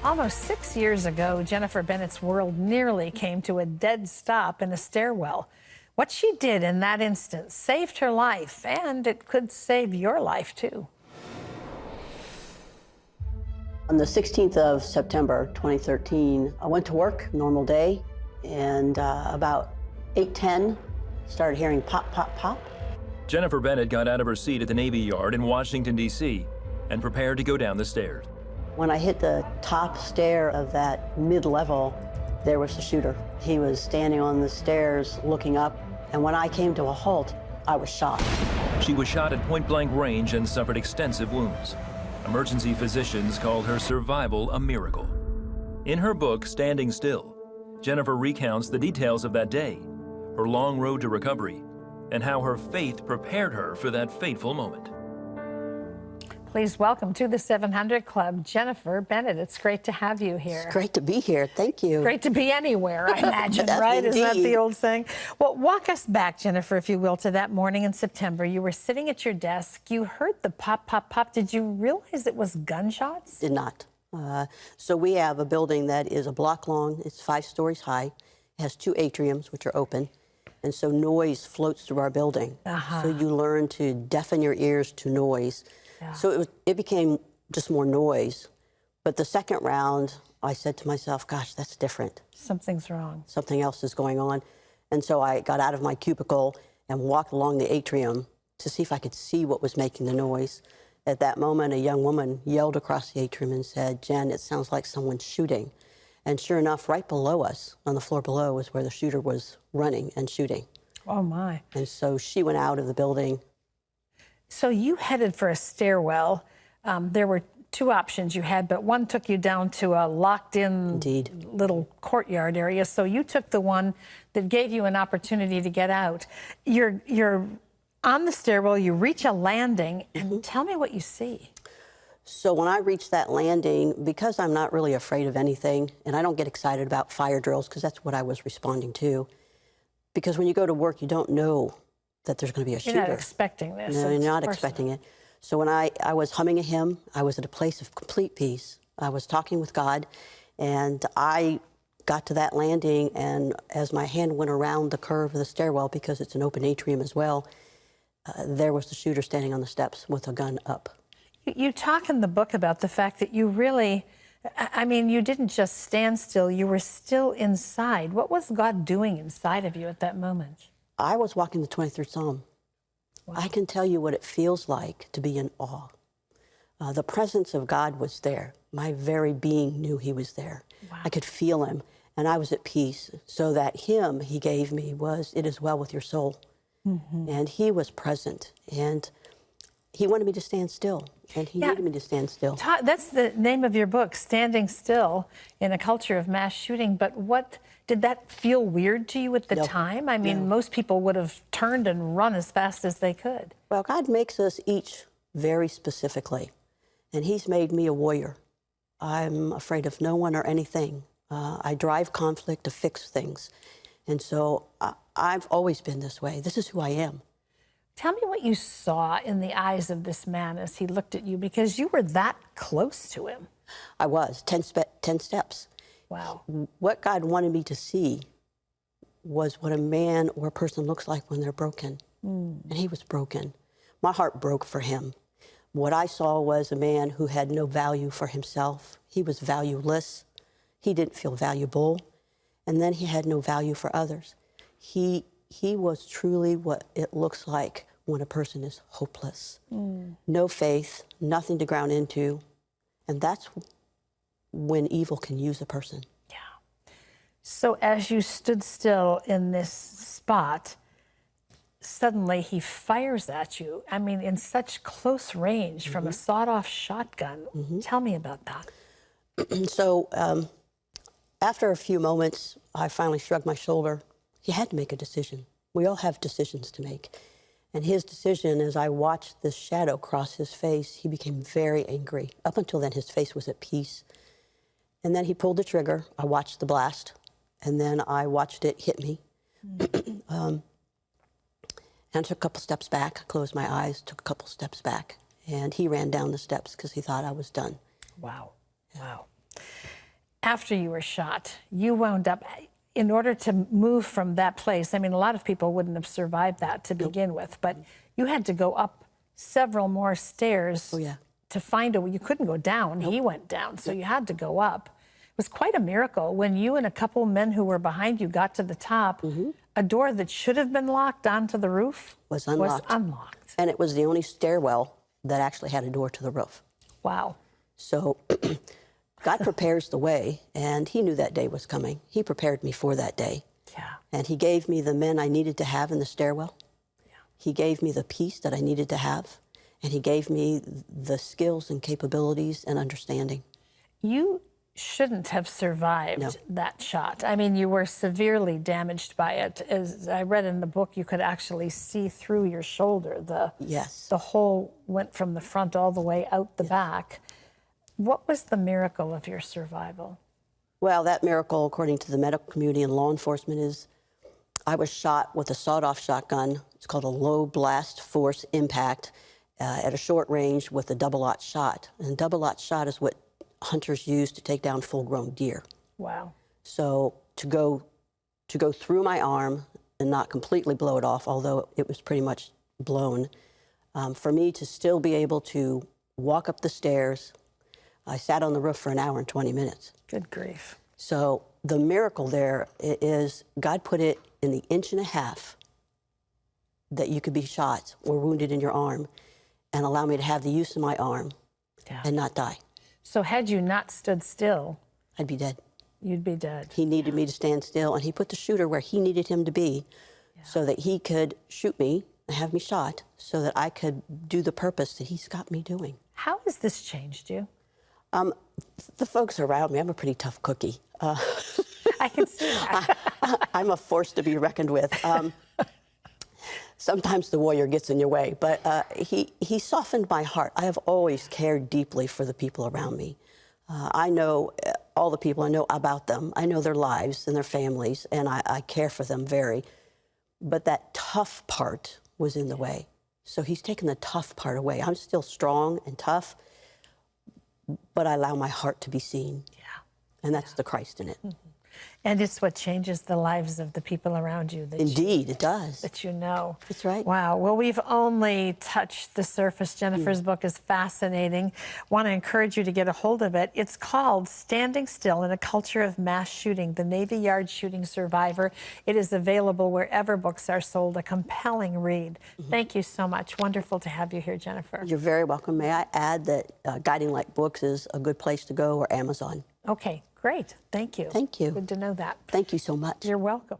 Almost 6 years ago, Jennifer Bennett's world nearly came to a dead stop in a stairwell. What she did in that instant saved her life, and it could save your life, too. On the 16th of September, 2013, I went to work, normal day, and about 8:10, started hearing pop, pop, pop. Jennifer Bennett got out of her seat at the Navy Yard in Washington, D.C., and prepared to go down the stairs. When I hit the top stair of that mid-level, there was the shooter. He was standing on the stairs looking up, and when I came to a halt, I was shot. She was shot at point-blank range and suffered extensive wounds. Emergency physicians called her survival a miracle. In her book, Standing Still, Jennifer recounts the details of that day, her long road to recovery, and how her faith prepared her for that fateful moment. Please welcome to the 700 Club, Jennifer Bennett. It's great to have you here. It's great to be here. Thank you. Great to be anywhere, I imagine, right? Isn't that the old saying? Well, walk us back, Jennifer, if you will, to that morning in September. You were sitting at your desk. You heard the pop, pop, pop. Did you realize it was gunshots? Did not. So we have a building that is a block long. It's 5 stories high. It has 2 atriums, which are open. And so noise floats through our building. So you learn to deafen your ears to noise. Yeah. So it became just more noise. But the second round, I said to myself, gosh, that's different. Something's wrong. Something else is going on. And so I got out of my cubicle and walked along the atrium to see if I could see what was making the noise. At that moment, a young woman yelled across the atrium and said, "Jen, it sounds like someone's shooting." And sure enough, right below us, on the floor below, was where the shooter was running and shooting. Oh, my. And so she went out of the building. So you headed for a stairwell. There were 2 options you had, but one took you down to a locked-in little courtyard area. So you took the one that gave you an opportunity to get out. You're on the stairwell, you reach a landing, and tell me what you see. So when I reached that landing, because I'm not really afraid of anything, and I don't get excited about fire drills, because that's what I was responding to, because when you go to work, you don't know that there's going to be a shooter. You're not expecting this. No, you're not expecting it. So when I was humming a hymn, I was at a place of complete peace. I was talking with God, and I got to that landing, and as my hand went around the curve of the stairwell, because it's an open atrium as well, there was the shooter standing on the steps with a gun up. You talk in the book about the fact that you really, I mean, you didn't just stand still, you were still inside. What was God doing inside of you at that moment? I was walking the 23rd Psalm. Wow. I can tell you what it feels like to be in awe. The presence of God was there. My very being knew he was there. Wow. I could feel him, and I was at peace. So that hymn he gave me was, "It is well with your soul." And he was present, and he wanted me to stand still, and he needed me to stand still. That's the name of your book, Standing Still in a Culture of Mass Shooting. But what, did that feel weird to you at the time? I mean, most people would have turned and run as fast as they could. Well, God makes us each very specifically, and he's made me a warrior. I'm afraid of no one or anything. I drive conflict to fix things. And so I've always been this way. This is who I am. Tell me what you saw in the eyes of this man as he looked at you, because you were that close to him. I was, 10 steps. Wow. What God wanted me to see was what a man or a person looks like when they're broken. And he was broken. My heart broke for him. What I saw was a man who had no value for himself. He was valueless. He didn't feel valuable. And then he had no value for others. He was truly what it looks like when a person is hopeless. No faith, nothing to ground into. And that's when evil can use a person. Yeah. So as you stood still in this spot, suddenly he fires at you. I mean, in such close range from a sawed-off shotgun. Tell me about that. So after a few moments, I finally shrugged my shoulder. He had to make a decision. We all have decisions to make. And his decision, as I watched this shadow cross his face, he became very angry. Up until then, his face was at peace. And then he pulled the trigger. I watched the blast, and then I watched it hit me. And I took a couple steps back, closed my eyes, took a couple steps back, and he ran down the steps because he thought I was done. Wow. Wow. after you were shot, you wound up, in order to move from that place, I mean, a lot of people wouldn't have survived that to begin with, but you had to go up several more stairs to find a way. You couldn't go down. He went down, so you had to go up. It was quite a miracle when you and a couple men who were behind you got to the top. A door that should have been locked onto the roof was unlocked. And it was the only stairwell that actually had a door to the roof. Wow. So God prepares the way, and he knew that day was coming. He prepared me for that day. Yeah. And he gave me the men I needed to have in the stairwell. Yeah. He gave me the peace that I needed to have, and he gave me the skills and capabilities and understanding. You shouldn't have survived that shot. I mean, you were severely damaged by it. As I read in the book, you could actually see through your shoulder. The hole went from the front all the way out the back. What was the miracle of your survival? Well, that miracle, according to the medical community and law enforcement, is I was shot with a sawed-off shotgun. It's called a low blast force impact at a short range with a double-aught shot. And double-aught shot is what hunters use to take down full-grown deer. Wow. So to go through my arm and not completely blow it off, although it was pretty much blown, for me to still be able to walk up the stairs, I sat on the roof for an hour and 20 minutes. Good grief. So the miracle there is God put it in the 1.5 inches that you could be shot or wounded in your arm and allow me to have the use of my arm and not die. So had you not stood still, I'd be dead. You'd be dead. He needed me to stand still, and he put the shooter where he needed him to be so that he could shoot me and have me shot so that I could do the purpose that he's got me doing. How has this changed you? The folks around me, I'm a pretty tough cookie. I can see that. I'm a force to be reckoned with. Sometimes the warrior gets in your way, but he softened my heart. I have always cared deeply for the people around me. I know all the people, I know about them. I know their lives and their families, and I care for them very. But that tough part was in the way. So he's taken the tough part away. I'm still strong and tough, but I allow my heart to be seen. Yeah. And that's the Christ in it. And it's what changes the lives of the people around you. Indeed, it does. That you know. That's right. Wow. Well, we've only touched the surface. Jennifer's book is fascinating. Want to encourage you to get a hold of it. It's called Standing Still in a Culture of Mass Shooting, the Navy Yard Shooting Survivor. It is available wherever books are sold. A compelling read. Thank you so much. Wonderful to have you here, Jennifer. You're very welcome. May I add that Guiding Light Books is a good place to go, or Amazon. Okay. Great. Thank you. Thank you. Good to know that. Thank you so much. You're welcome.